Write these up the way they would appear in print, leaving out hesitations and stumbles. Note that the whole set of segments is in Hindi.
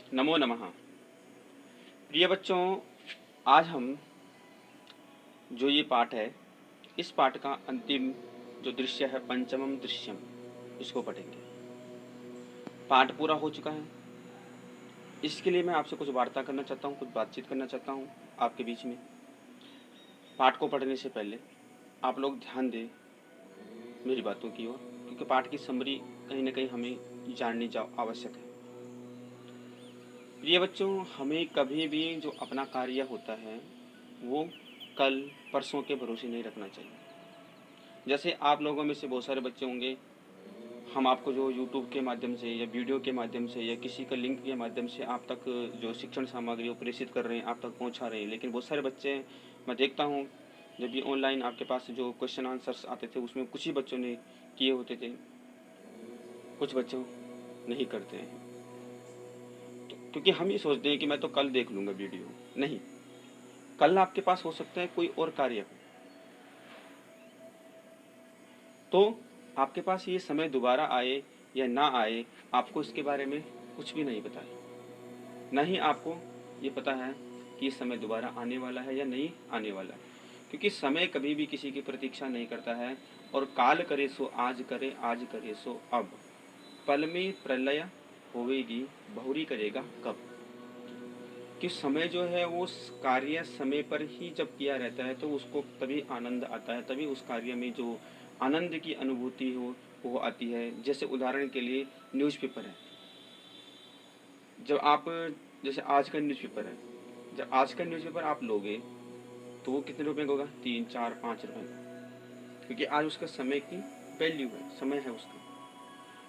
नमो नमः। प्रिय बच्चों, आज हम जो ये पाठ है, इस पाठ का अंतिम जो दृश्य है, पंचमम दृश्यम, इसको पढ़ेंगे। पाठ पूरा हो चुका है। इसके लिए मैं आपसे कुछ वार्ता करना चाहता हूँ, कुछ बातचीत करना चाहता हूँ आपके बीच में। पाठ को पढ़ने से पहले आप लोग ध्यान दें मेरी बातों की ओर, क्योंकि पाठ की समरी कहीं ना कहीं हमें जाननी आवश्यक है। प्रिय बच्चों, हमें कभी भी जो अपना कार्य होता है वो कल परसों के भरोसे नहीं रखना चाहिए। जैसे आप लोगों में से बहुत सारे बच्चे होंगे, हम आपको जो YouTube के माध्यम से या वीडियो के माध्यम से या किसी का लिंक के माध्यम से आप तक जो शिक्षण सामग्री वो प्रेषित कर रहे हैं, आप तक पहुंचा रहे हैं। लेकिन बहुत सारे बच्चे मैं देखता हूं, जब भी ऑनलाइन आपके पास जो क्वेश्चन आंसर्स आते थे उसमें कुछ ही बच्चों ने किए होते थे, कुछ बच्चों नहीं करते हैं। तो क्योंकि हम ये सोचते हैं कि मैं तो कल देख लूँगा वीडियो। नहीं, कल आपके पास हो सकता है कोई और कार्य हो, तो आपके पास ये समय दोबारा आए या ना आए, आपको इसके बारे में कुछ भी नहीं पता है। ना ही आपको ये पता है कि इस समय दोबारा आने वाला है या नहीं आने वाला है, क्योंकि समय कभी भी किसी की प्रतीक्षा नहीं करता है। और काल करे सो आज करे, आज करे सो अब, पल में प्रलय होवेगी, बहुरी करेगा कब। कि समय जो है वो कार्य समय पर ही जब किया रहता है तो उसको तभी आनंद आता है, तभी उस कार्य में जो आनंद की अनुभूति हो वो आती है। जैसे उदाहरण के लिए न्यूज़पेपर है, जब आप जैसे आज का न्यूज़पेपर है, जब आज का न्यूज़पेपर आप लोगे तो वो कितने रुपए का होगा? 3, 4, 5 रुपए का, क्योंकि आज उसका समय की वैल्यू है, समय है उसका।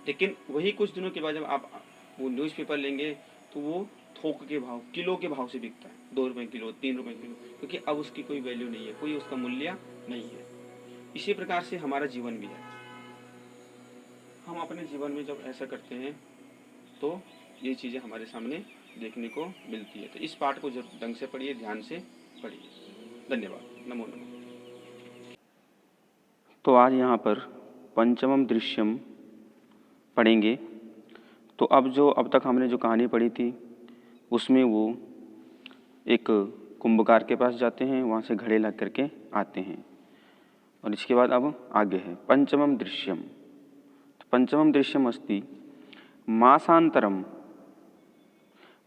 लेकिन वही कुछ दिनों के बाद जब आप वो न्यूज़पेपर लेंगे तो वो थोक के भाव, किलो के भाव से बिकता है, 2 रुपए किलो, 3 रुपए किलो, क्योंकि अब उसकी कोई वैल्यू नहीं है, कोई उसका मूल्य नहीं है। इसी प्रकार से हमारा जीवन भी है। हम अपने जीवन में जब ऐसा करते हैं तो ये चीज़ें हमारे सामने देखने को मिलती है। तो इस पाठ को जब ढंग से पढ़िए, ध्यान से पढ़िए। धन्यवाद। नमो नमः। तो आज यहाँ पर पंचमम दृश्यम पढ़ेंगे। तो अब तक हमने जो कहानी पढ़ी थी उसमें वो एक कुंभकार के पास जाते हैं, वहाँ से घड़े ला करके आते हैं। और इसके बाद अब आगे है पंचमम दृश्यम। तो पंचमम दृश्यम अस्ति मासांतरम।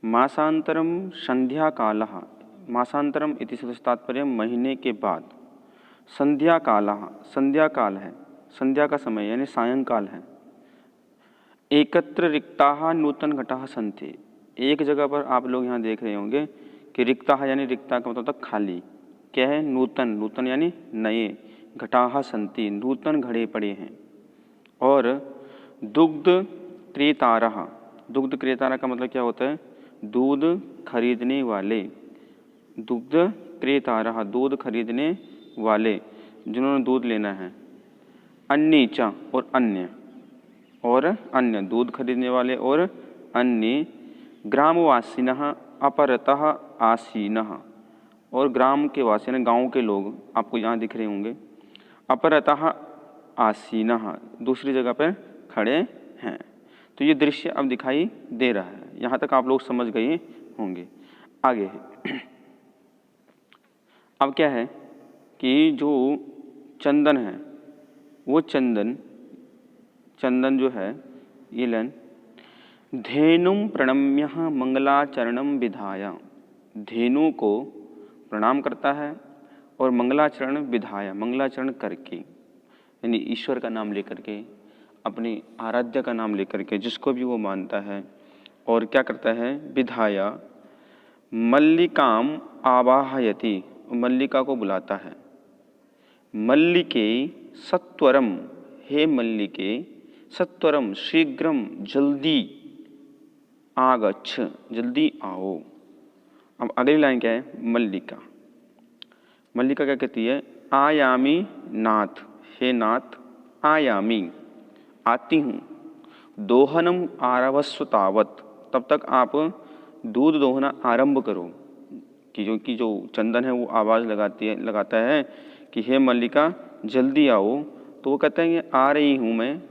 मासांतरम संध्या कालः। मासांतरम इति शब्दस्य तात्पर्य महीने के बाद। संध्या कालः, संध्या काल है, संध्या का समय यानी सायंकाल है। एकत्र रिक्ताः नूतन घटाः सन्ति। एक जगह पर आप लोग यहाँ देख रहे होंगे कि रिक्ताः यानी रिक्ता का मतलब होता खाली। क्या है? नूतन, नूतन यानी नए, घटाः सन्ति नूतन घड़े पड़े हैं। और दुग्ध क्रेतारः, दुग्ध क्रेतारः का मतलब क्या होता है? दूध खरीदने वाले। दुग्ध क्रेतारः, दूध खरीदने वाले, जिन्होंने दूध लेना है। अन्य और अन्य, और अन्य दूध खरीदने वाले और अन्य। ग्रामवासिनः अपरतः आसीनः, और ग्राम के वासी यानी गाँव के लोग आपको यहाँ दिख रहे होंगे। अपरतः आसीनः, दूसरी जगह पर खड़े हैं। तो ये दृश्य अब दिखाई दे रहा है। यहाँ तक आप लोग समझ गए होंगे। आगे है अब क्या है कि जो चंदन है वो चंदन जो है ये लेन धेनुम प्रणम्य मंगलाचरणम विधाय। धेनु को प्रणाम करता है और मंगलाचरण विधाय, मंगलाचरण करके, यानी ईश्वर का नाम लेकर के, अपनी आराध्य का नाम लेकर के, जिसको भी वो मानता है। और क्या करता है? विधाया मल्लिकाम आवाहयति, मल्लिका को बुलाता है। मल्लिके सत्वरम, हे मल्लिके सत्वरम, शीघ्रम, जल्दी, आगच्छ, जल्दी आओ। अब अगली लाइन क्या है? मल्लिका, मल्लिका क्या कहती है? आयामी नाथ, हे नाथ, आयामी, आती हूँ। दोहनम आरभस्व तावत, तब तक आप दूध दोहना आरंभ करो। कि जो चंदन है वो आवाज़ लगाता है कि हे मल्लिका जल्दी आओ। तो वो कहते हैं कि आ रही हूँ मैं,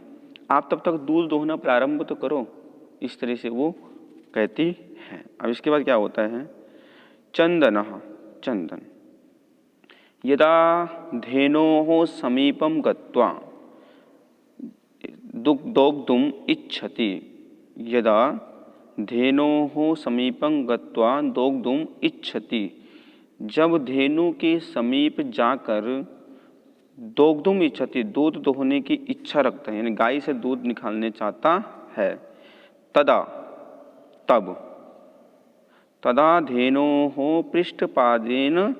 आप तब तक दूध दोहना प्रारंभ तो करो। इस तरह से वो कहती है। अब इसके बाद क्या होता है, चंदनः, चंदन। यदा धेनोः समीपं गत्वा दोग्धुम् इच्छति, यदा धेनोः समीपं गत्वा दोग्धुम् इच्छति, जब धेनु के समीप जाकर दोग्धुम् इच्छति, दूध दोहने की इच्छा रखता है, यानी गाय से दूध निकालने चाहता है, तदा, तब, तदा धेनोः पृष्ठपादेन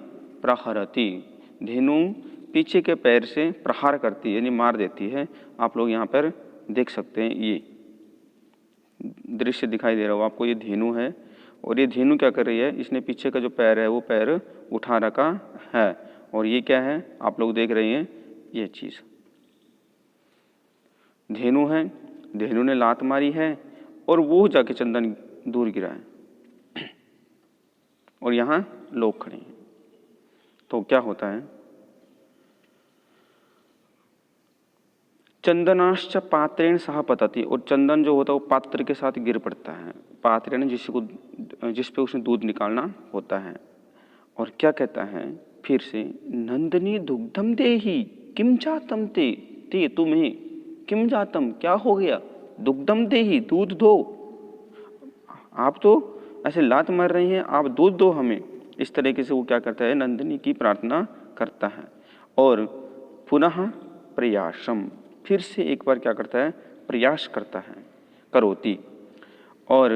प्रहरति, धेनु पीछे के पैर से प्रहार करती है, यानी मार देती है। आप लोग यहाँ पर देख सकते हैं, ये दृश्य दिखाई दे रहा हो आपको, ये धेनु है और ये धेनु क्या कर रही है, इसने पीछे का जो पैर है वो पैर उठा रखा है और ये क्या है, आप लोग देख रहे हैं, ये चीज धेनु है। धेनु ने लात मारी है और वो जाके चंदन दूर गिरा है और यहाँ लोग खड़े हैं। तो क्या होता है, चंदनाश्च पात्रेण सह पतति, और चंदन जो होता है वो पात्र के साथ गिर पड़ता है, पात्रेण जिस पे उसने दूध निकालना होता है। और क्या कहता है फिर से, नंदनी दुग्धम देहि किम जातम ते, ते तुम्हें, किम जातम क्या हो गया, दुग्धम देहि दूध दो, आप तो ऐसे लात मार रही हैं, आप दूध दो हमें। इस तरीके से वो क्या करता है, नंदिनी की प्रार्थना करता है। और पुनः प्रयासम, फिर से एक बार क्या करता है, प्रयास करता है, करोति। और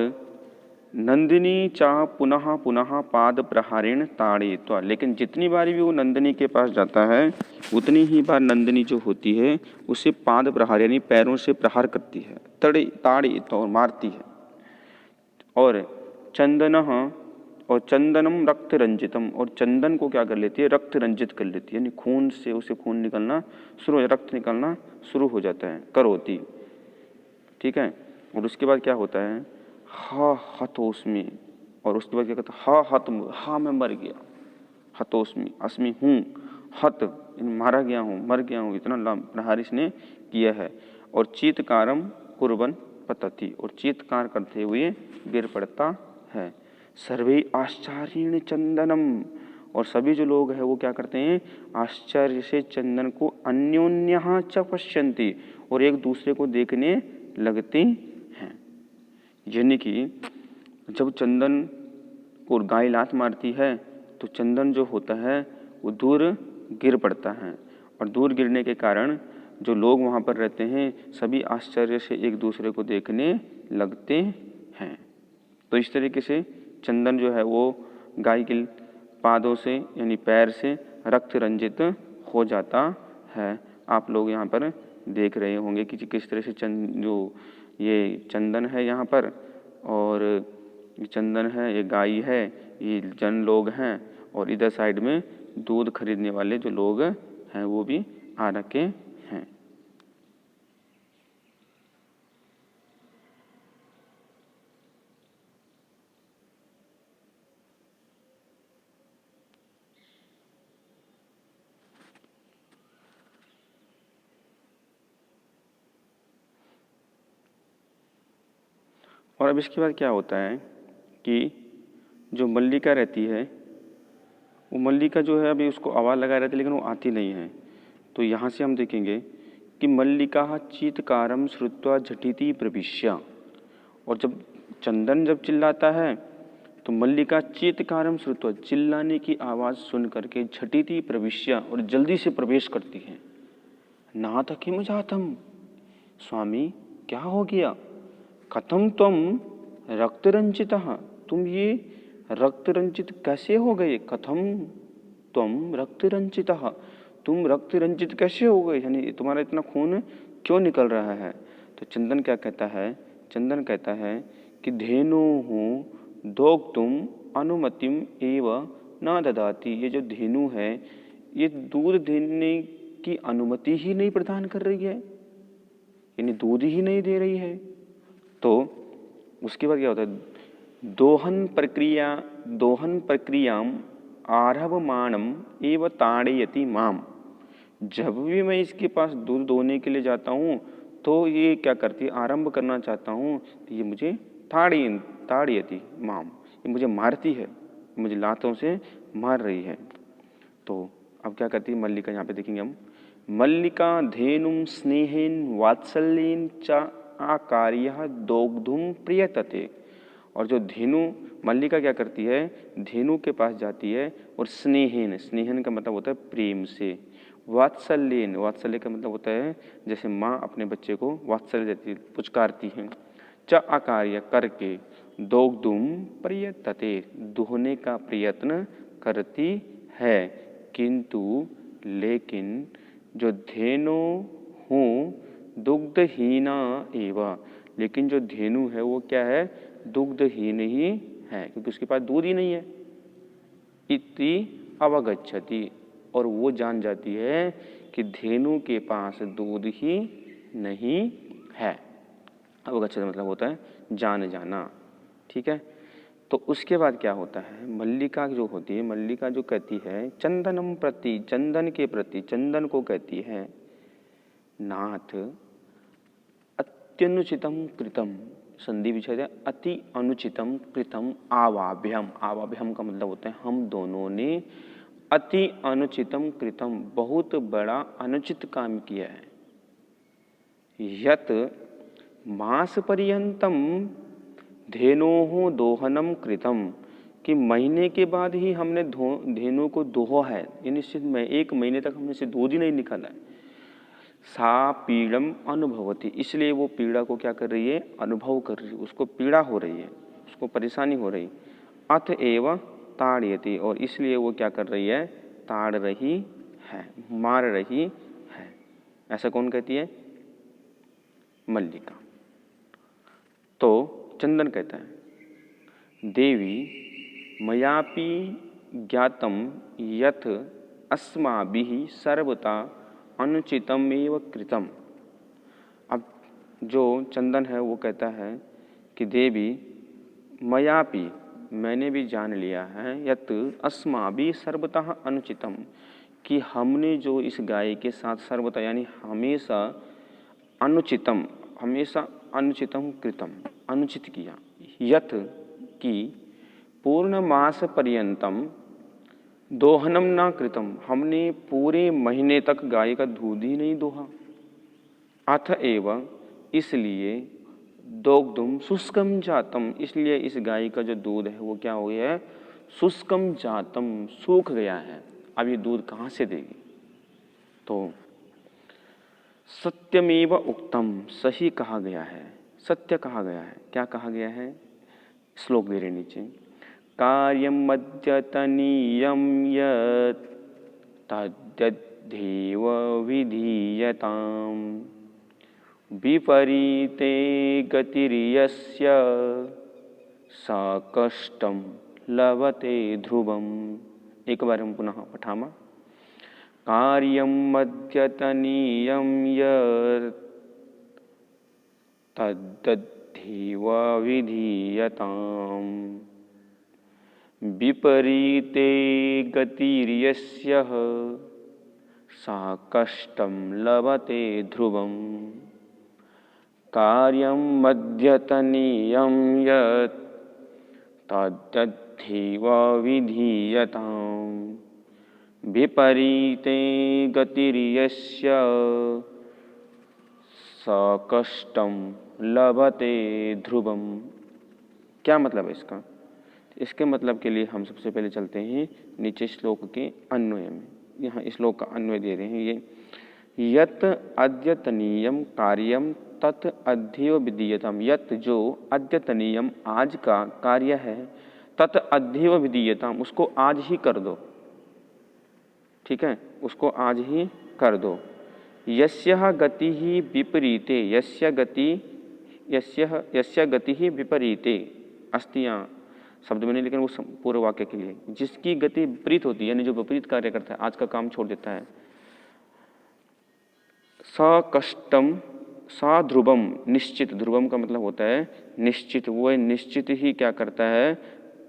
नंदिनी चाह पुनः पुनः पाद प्रहारेण ताड़यित्वा, लेकिन जितनी बार भी वो नंदिनी के पास जाता है उतनी ही बार नंदिनी जो होती है उसे पाद प्रहार यानी पैरों से प्रहार करती है, ताड़यित्वा और मारती है। और चंदनः, और चंदनम रक्त रंजितम, और चंदन को क्या कर लेती है, रक्त रंजित कर लेती है, यानी खून से उसे खून निकलना शुरू, रक्त निकलना शुरू हो जाता है, करोति। ठीक है। और उसके बाद क्या होता है, हा हतोस्मी, और उसके बाद क्या कहता है, हा हत, हा मैं मर गया, हतोस्मी, अस्मी हूँ, हत मारा गया हूँ, मर गया हूँ, इतना प्रहार इसने किया है। और चीतकारम कुर्बन पतति, और चीतकार करते हुए गिर पड़ता है। सर्वे आश्चर्येण चंदनम, और सभी जो लोग हैं वो क्या करते हैं, आश्चर्य से चंदन को अन्योन्यः च पश्यन्ति, और एक दूसरे को देखने लगते हैं। यानी कि जब चंदन को गाय लात मारती है तो चंदन जो होता है वो दूर गिर पड़ता है, और दूर गिरने के कारण जो लोग वहाँ पर रहते हैं सभी आश्चर्य से एक दूसरे को देखने लगते हैं। तो इस तरीके से चंदन जो है वो गाय के पादों से यानी पैर से रक्त रंजित हो जाता है। आप लोग यहाँ पर देख रहे होंगे कि किस तरह से जो ये चंदन है यहाँ पर, और ये चंदन है, ये गाय है, ये जन लोग हैं, और इधर साइड में दूध खरीदने वाले जो लोग हैं वो भी आ रखे हैं। और अब इसके बाद क्या होता है कि जो मल्लिका रहती है वो मल्लिका जो है अभी उसको आवाज़ लगा रहती है लेकिन वो आती नहीं है। तो यहाँ से हम देखेंगे कि मल्लिका चीतकारम श्रुत्वा झटिति प्रविश्य, और जब चंदन जब चिल्लाता है तो मल्लिका चीतकारम श्रुत्वा चिल्लाने की आवाज़ सुन करके झटिति प्रविश्य और जल्दी से प्रवेश करती है। नाथ किम जातम, स्वामी क्या हो गया, कथम तुम रक्त रंजितः, तुम ये रक्त रंजित कैसे हो गए, कथम तुम रक्त रंजितः, तुम रक्त रंजित कैसे हो गए, यानी तुम्हारा इतना खून क्यों निकल रहा है। तो चंदन क्या कहता है, चंदन कहता है कि धेनुः दोग्धुम अनुमतिम एव न ददाति, ये जो धेनु है ये दूध देने की अनुमति ही नहीं प्रदान कर रही है, यानी दूध ही नहीं दे रही है। तो उसके बाद क्या होता है, दोहन प्रक्रियाम आरभमाणम एव ताड़यति माम, जब भी मैं इसके पास दूध दोहने के लिए जाता हूँ तो ये क्या करती है, आरंभ करना चाहता हूँ तो ये मुझे ताड़यति माम, ये मुझे मारती है, मुझे लातों से मार रही है। तो अब क्या करती है मल्लिका, यहाँ पे देखेंगे हम, मल्लिका धेनुम स्नेहेन वात्सल्येन च आकार्यः दोग्धुम प्रियतते। और जो धेनु, मल्लिका क्या करती है, धेनु के पास जाती है और स्नेहन, स्नेहन का मतलब होता है प्रेम से, वात्सल्यन, वात्सल्य का मतलब होता है जैसे माँ अपने बच्चे को वात्सल्य देती है, पुचकारती है, च आकार्य करके, दोग्धुम प्रियतते, दुहने का प्रयत्न करती है, किंतु लेकिन जो धेनु हूँ दुग्धहीना एवं, लेकिन जो धेनु है वो क्या है, दुग्धहीन ही है, क्योंकि उसके पास दूध ही नहीं है। इति अवगच्छति, और वो जान जाती है कि धेनु के पास दूध ही नहीं है। अवगच्छति मतलब होता है जान जाना, ठीक है। तो उसके बाद क्या होता है, मल्लिका जो होती है, मल्लिका जो कहती है चंदनम प्रति, चंदन के प्रति, चंदन को कहती है नाथ अत्यनुचितम कृतम, संधि विच्छेद है, अति अनुचितम कृतम आवाभ्यम, आवाभ्यम का मतलब होता है हम दोनों ने अति अनुचितम कृतम, बहुत बड़ा अनुचित काम किया है। यत मास पर्यंतम धेनोः दोहनम कृतम, कि महीने के बाद ही हमने धेनु को दोहा है, ये निश्चित में 1 महीने तक हमने से दूध ही नहीं निकाला है। सा पीड़म अनुभवती, इसलिए वो पीड़ा को क्या कर रही है, अनुभव कर रही है, उसको पीड़ा हो रही है, उसको परेशानी हो रही। अथ एव ताड़यति, और इसलिए वो क्या कर रही है, ताड़ रही है, मार रही है। ऐसा कौन कहती है, मल्लिका। तो चंदन कहता है देवी मयापि ज्ञातम यथ अस्माभिः सर्वथा अनुचितमेव कृतम। अब जो चंदन है वो कहता है कि देवी मयापि, मैंने भी जान लिया है, यत अस्माभिः सर्वतः अनुचितम, कि हमने जो इस गाय के साथ सर्वतः यानी हमेशा अनुचितम, हमेशा अनुचितम कृतम, अनुचित किया, यत कि पूर्ण मास पर्यंतम दोहनम ना कृतम, हमने पूरे महीने तक गाय का दूध ही नहीं दोहा। अथ एवं, इसलिए दोग्धुम शुष्कम जातम, इसलिए इस गाय का जो दूध है वो क्या हो गया है, शुष्कम जातम, सूख गया है, अब ये दूध कहाँ से देगी। तो सत्यमेव उक्तम, सही कहा गया है, सत्य कहा गया है। क्या कहा गया है, श्लोक दे रहे नीचे, कार्यम अद्यतनीयम यत् तद्यद्धेव विधीयताम, विपरीते गतिर्यस्य स कष्टम लभते ध्रुवम। एक बार हम पुनः पठामः, कार्यम अद्यतनीयम यत् तद्यद्धेव विधीयताम, विपरीते गतिर्यस्य सा कष्टम लभते ध्रुवम। कार्यम अद्यतनीयम यत् तद्यद्धेव विधीयताम, विपरीते गतिर्यस्य सा कष्टम लभते ध्रुवम। क्या मतलब है इसका, इसके मतलब के लिए हम सबसे पहले चलते हैं नीचे श्लोक के अन्वय में। यहाँ श्लोक का अन्वय दे रहे हैं ये, यत अद्यतनीयम कार्यम तत् अध्येव विधीयताम, यत जो अद्यतनीयम आज का कार्य है, तत् अध्येव विधीयताम उसको आज ही कर दो, ठीक है, उसको आज ही कर दो। यस्यः गति ही विपरीते, यस्य गति ही विपरीते, अस्तियाँ शब्द में नहीं, लेकिन वो पूरे वाक्य के लिए, जिसकी गति विपरीत होती है, यानी जो विपरीत कार्य करता है, आज का काम छोड़ देता है, स कष्टम सा ध्रुवम, निश्चित, ध्रुवम का मतलब होता है निश्चित, वो निश्चित ही क्या करता है,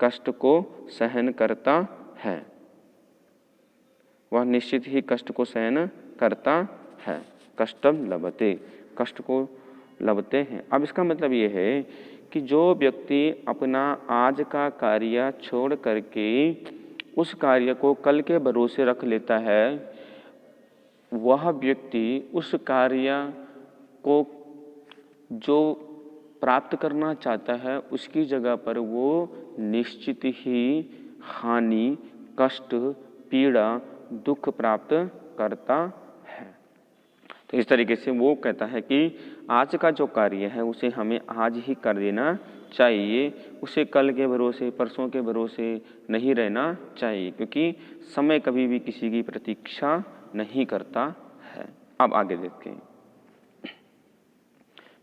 कष्ट को सहन करता है, वह निश्चित ही कष्ट को सहन करता है। कष्टम लभते, कष्ट को लभते हैं। अब इसका मतलब ये है कि जो व्यक्ति अपना आज का कार्य छोड़ करके उस कार्य को कल के भरोसे रख लेता है, वह व्यक्ति उस कार्य को जो प्राप्त करना चाहता है उसकी जगह पर वो निश्चित ही हानि, कष्ट, पीड़ा, दुख प्राप्त करता है। तो इस तरीके से वो कहता है कि आज का जो कार्य है उसे हमें आज ही कर देना चाहिए, उसे कल के भरोसे, परसों के भरोसे नहीं रहना चाहिए, क्योंकि समय कभी भी किसी की प्रतीक्षा नहीं करता है। अब आगे देखते हैं।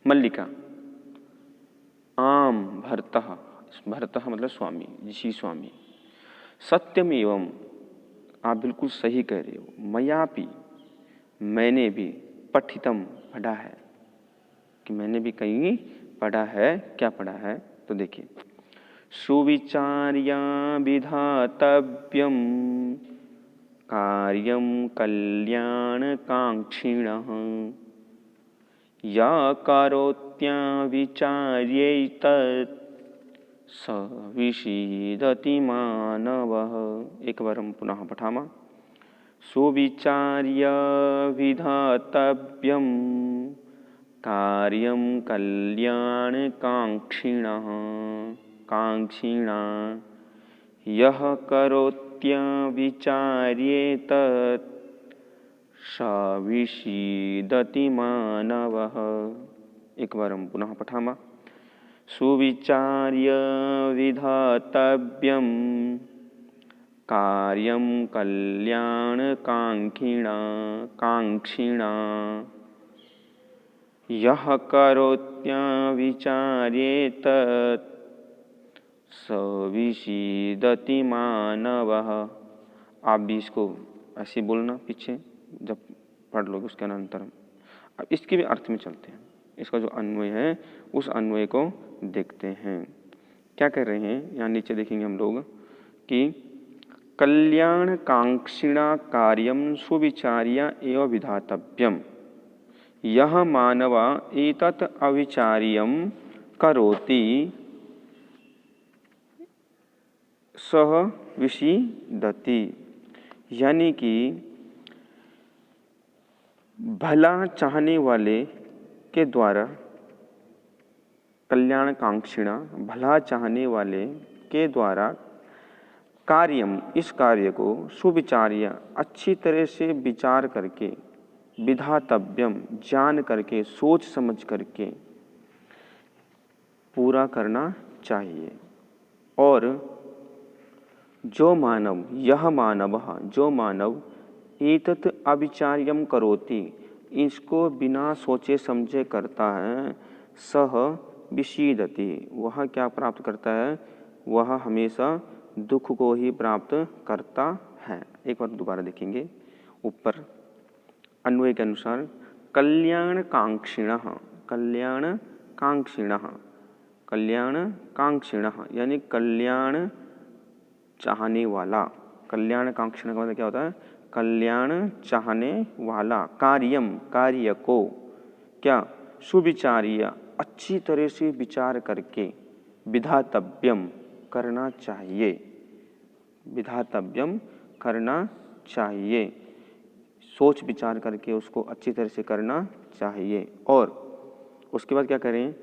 मल्लिका आम भरतः, भरतः मतलब स्वामी, ऋषि स्वामी। सत्यम एवं, आप बिल्कुल सही कह रहे हो। मयापि, मैंने भी, पठितम, पढ़ा है, कि मैंने भी कहीं पढ़ा है। क्या पढ़ा है? तो देखिए, सुविचार्या विधातव्यम कार्यम कल्याण कांक्षिणः या करोत्या विचार्येतत् स विषीदति मानवः। एक बार हम पुनः पठामः। सुविचार्य विधातव्यं कार्यं कल्याण कांक्षिणः यः करोत्या विचार्येतत् स विषीदति मानवः। एक बार हम पुनः पठामः। सुविचार्य विधातव्यं कार्यं कल्याण कांक्षिणा यः करोत्या विचार्येतत् स विषीदति मानवः। आप भी इसको ऐसे बोलना पीछे जब पढ़ लोगे उसके अनंतर। अब इसके भी अर्थ में चलते हैं। इसका जो अन्वय है उस अन्वय को देखते हैं। क्या कर रहे हैं यहाँ नीचे देखेंगे हम लोग कि कल्याण कांक्षिणा कार्यम सुविचार्य एवं विधातव्यम यह मानवा एतत् अविचार्यम करोति सह विषीदति। यानी कि भला चाहने वाले के द्वारा, कल्याण कांक्षिणा भला चाहने वाले के द्वारा कार्यम इस कार्य को सुविचार्य अच्छी तरह से विचार करके, विधातव्यम जान करके, सोच समझ करके पूरा करना चाहिए। और जो मानव, यह मानव, जो मानव एतत् अविचार्यम करोति इसको बिना सोचे समझे करता है, सह विषीदति वह क्या प्राप्त करता है? वह हमेशा दुख को ही प्राप्त करता है। एक बार दोबारा देखेंगे ऊपर अन्वय के अनुसार। कल्याण कांक्षिणः, कल्याण कांक्षिणः, कल्याण कांक्षिणः यानी कल्याण चाहने वाला। कल्याण कांक्षिणः का मतलब क्या होता है? कल्याण चाहने वाला। कार्यम कार्य को क्या? सुविचार्य अच्छी तरह से विचार करके, विधातव्यम करना चाहिए, विधातव्यम करना चाहिए, सोच विचार करके उसको अच्छी तरह से करना चाहिए। और उसके बाद क्या करें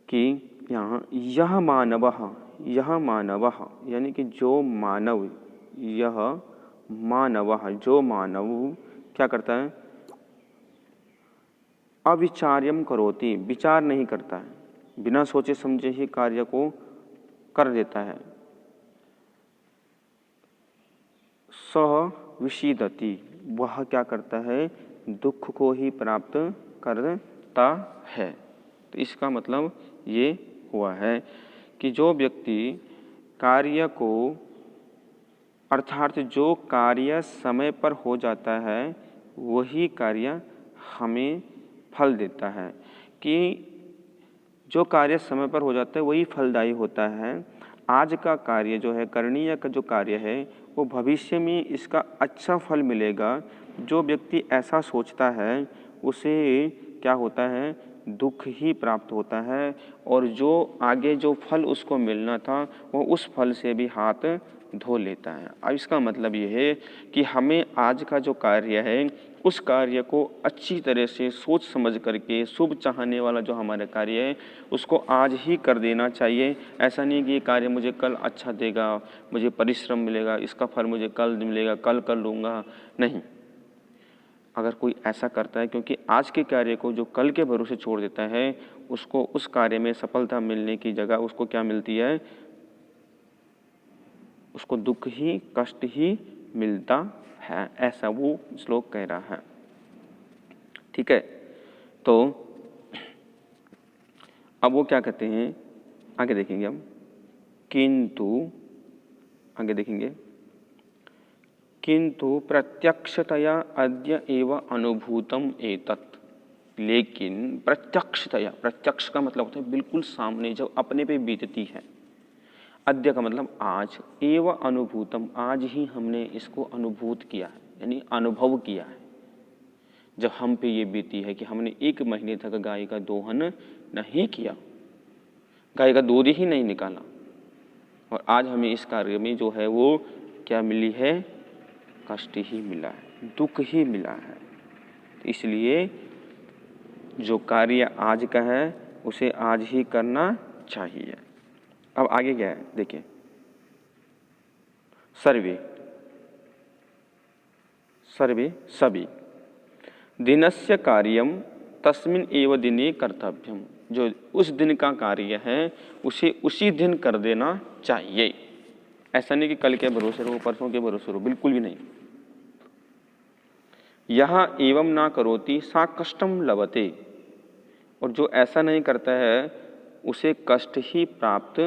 कि यहाँ यह मानवः, यह मानवः यानी कि जो मानव, यह मानवः जो मानव क्या करता है? अविचार्यम करोति विचार नहीं करता है, बिना सोचे समझे ही कार्य को कर देता है। सह विषीदति वह क्या करता है? दुख को ही प्राप्त करता है। तो इसका मतलब ये हुआ है कि जो व्यक्ति कार्य को, अर्थात जो कार्य समय पर हो जाता है वही कार्य हमें फल देता है। कि जो कार्य समय पर हो जाता है वही फलदायी होता है। आज का कार्य जो है, करणीय का जो कार्य है, वो भविष्य में इसका अच्छा फल मिलेगा। जो व्यक्ति ऐसा सोचता है उसे क्या होता है दुख ही प्राप्त होता है, और जो आगे जो फल उसको मिलना था वो उस फल से भी हाथ धो लेता है। अब इसका मतलब ये है कि हमें आज का जो कार्य है उस कार्य को अच्छी तरह से सोच समझ करके, शुभ चाहने वाला जो हमारा कार्य है उसको आज ही कर देना चाहिए। ऐसा नहीं कि ये कार्य मुझे कल अच्छा देगा, मुझे परिश्रम मिलेगा, इसका फल मुझे कल मिलेगा, कल कर लूँगा, नहीं। अगर कोई ऐसा करता है, क्योंकि आज के कार्य को जो कल के भरोसे छोड़ देता है उसको उस कार्य में सफलता मिलने की जगह उसको क्या मिलती है, उसको दुख ही, कष्ट ही मिलता है, ऐसा वो श्लोक कह रहा है। ठीक है, तो अब वो क्या कहते हैं, आगे देखेंगे हम। किंतु आगे देखेंगे, किंतु प्रत्यक्षतया अद्य एव अनुभूतम एतत्। लेकिन प्रत्यक्षतया, प्रत्यक्ष का मतलब होता है बिल्कुल सामने, जब अपने पे बीतती है। अद्य का मतलब आज, एव अनुभूतम, आज ही हमने इसको अनुभूत किया है, यानी अनुभव किया है। जब हम पे ये बीती है कि हमने 1 महीने तक गाय का दोहन नहीं किया, गाय का दूध ही नहीं निकाला, और आज हमें इस कार्य में जो है वो क्या मिली है, कष्ट ही मिला है, दुख ही मिला है। इसलिए जो कार्य आज का है उसे आज ही करना चाहिए। अब आगे क्या है देखिए, सर्वे सर्वे सभी दिनस्य कार्यम तस्मिन् एव दिने कर्तव्यम। जो उस दिन का कार्य है उसे उसी दिन कर देना चाहिए। ऐसा नहीं कि कल के भरोसे रहो, परसों के भरोसे रहो, बिल्कुल भी नहीं। यहाँ एवं ना करोति सा कष्टम लभते, और जो ऐसा नहीं करता है उसे कष्ट ही प्राप्त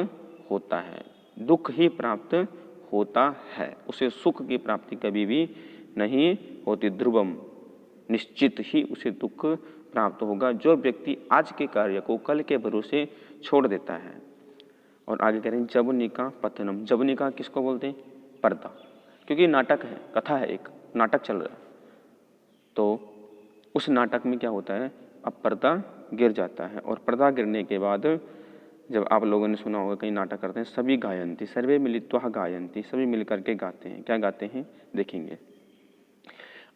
होता है, दुख ही प्राप्त होता है, उसे सुख की प्राप्ति कभी भी नहीं होती। ध्रुवम, निश्चित ही उसे दुख प्राप्त होगा जो व्यक्ति आज के कार्य को कल के भरोसे छोड़ देता है। और आगे कह रहे हैं जवनिका पतनम। जवनिका किसको बोलते हैं, पर्दा, क्योंकि नाटक है, कथा है, एक नाटक चल रहा है, तो उस नाटक में क्या होता है, अब पर्दा गिर जाता है, और पर्दा गिरने के बाद जब आप लोगों ने सुना होगा कहीं नाटक करते हैं, सभी गायन्ति, सर्वे मिलित्वा गायन्ति, सभी मिलकर के गाते हैं। क्या गाते हैं देखेंगे,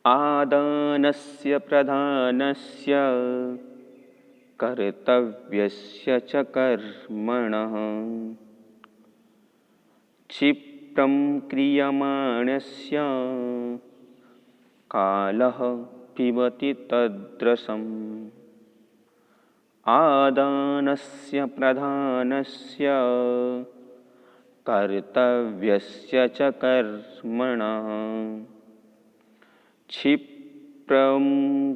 आदानस्य प्रधानस्य कर्तव्यस्य च कर्मणः क्षिप्रं क्रियमाणस्य कालः पिबति तद्रसम्। आदानस्य प्रधानस्य कर्तव्यस्य च कर्मणः क्षिप्रं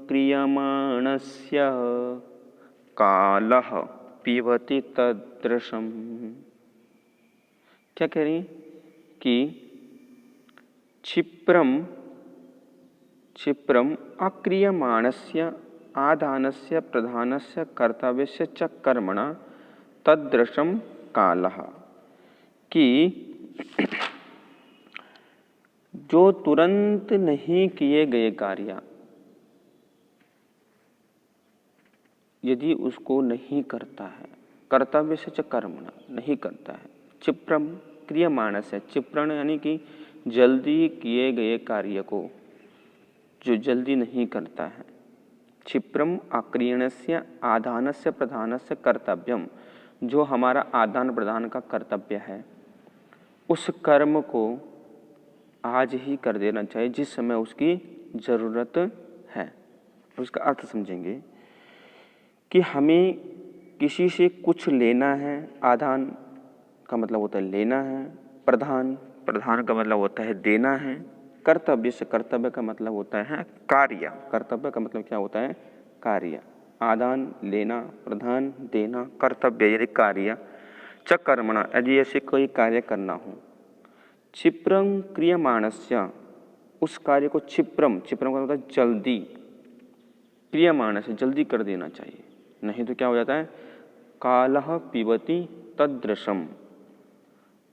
क्रियमाणस्य कालः पिबति तद्रसम्। क्या कह रही हैं कि क्षिप्रम अक्रियमाणस्य आदानस्य प्रधानस्य कर्तव्यस्य च कर्मणा तद्रसम कालः, कि जो तुरंत नहीं किए गए कार्य यदि उसको नहीं करता है, कर्तव्य से च कर्मणा, नहीं करता है, क्षिप्रम क्रियमाणस्य, क्षिप्रण यानी कि जल्दी किए गए कार्य को जो जल्दी नहीं करता है, क्षिप्रम अक्रियणस्य आदानस्य प्रधानस्य कर्तव्यम, जो हमारा आदान प्रदान का कर्तव्य है उस कर्म को आज ही कर देना चाहिए जिस समय उसकी जरूरत है। उसका अर्थ समझेंगे कि हमें किसी से कुछ लेना है, आदान का मतलब होता है लेना है, प्रधान का मतलब होता है देना है, कर्तव्य से, कर्तव्य का मतलब होता है कार्य, कर्तव्य का मतलब क्या होता है, कार्य। आदान लेना, प्रधान देना, कर्तव्य यानी कार्य, च कर्मणा यदि ऐसे कोई कार्य करना हो, क्षिप्रं क्रियमाणस्य, उस कार्य को क्षिप्रम का मतलब जल्दी, क्रियमाणस्य जल्दी कर देना चाहिए, नहीं तो क्या हो जाता है, कालः पिबति तद्रसम,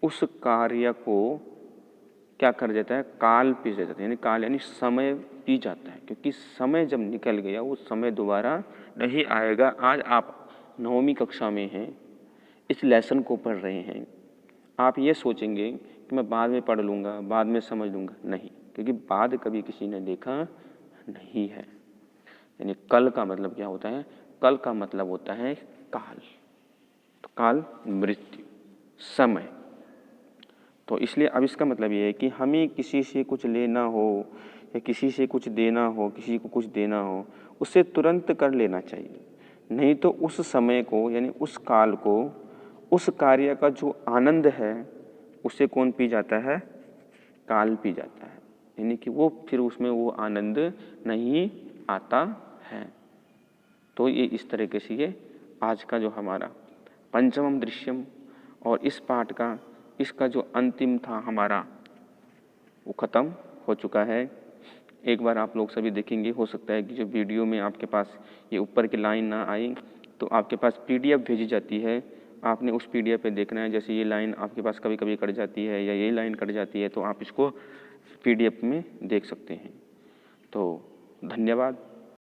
उस कार्य को क्या कर देता है, काल पी जाता है, यानी काल यानी समय पी जाता है, क्योंकि समय जब निकल गया वो समय दोबारा नहीं आएगा। आज आप 9वीं कक्षा में हैं, इस लेसन को पढ़ रहे हैं, आप ये सोचेंगे कि मैं बाद में पढ़ लूँगा, बाद में समझ लूँगा, नहीं, क्योंकि बाद कभी किसी ने देखा नहीं है। यानी कल का मतलब क्या होता है? कल का मतलब होता है काल। तो काल मृत्यु, समय। तो इसलिए अब इसका मतलब ये है कि हमें किसी से कुछ लेना हो या किसी से कुछ देना हो, किसी को कुछ देना हो, उसे तुरंत कर लेना चाहिए। नहीं तो उस समय को यानी उस काल को, उस कार्य का जो आनंद है उसे कौन पी जाता है? काल पी जाता है। यानी कि वो फिर उसमें वो आनंद नहीं आता है। तो ये इस तरीके से ये आज का जो हमारा पंचमम दृश्यम और इस पाठ का इसका जो अंतिम था हमारा वो ख़त्म हो चुका है। एक बार आप लोग सभी देखेंगे, हो सकता है कि जो वीडियो में आपके पास ये ऊपर की लाइन ना आई तो आपके पास पीडीएफ भेजी जाती है, आपने उस पीडीएफ पे देखना है। जैसे ये लाइन आपके पास कभी कभी कट जाती है या ये लाइन कट जाती है तो आप इसको पीडीएफ में देख सकते हैं। तो धन्यवाद।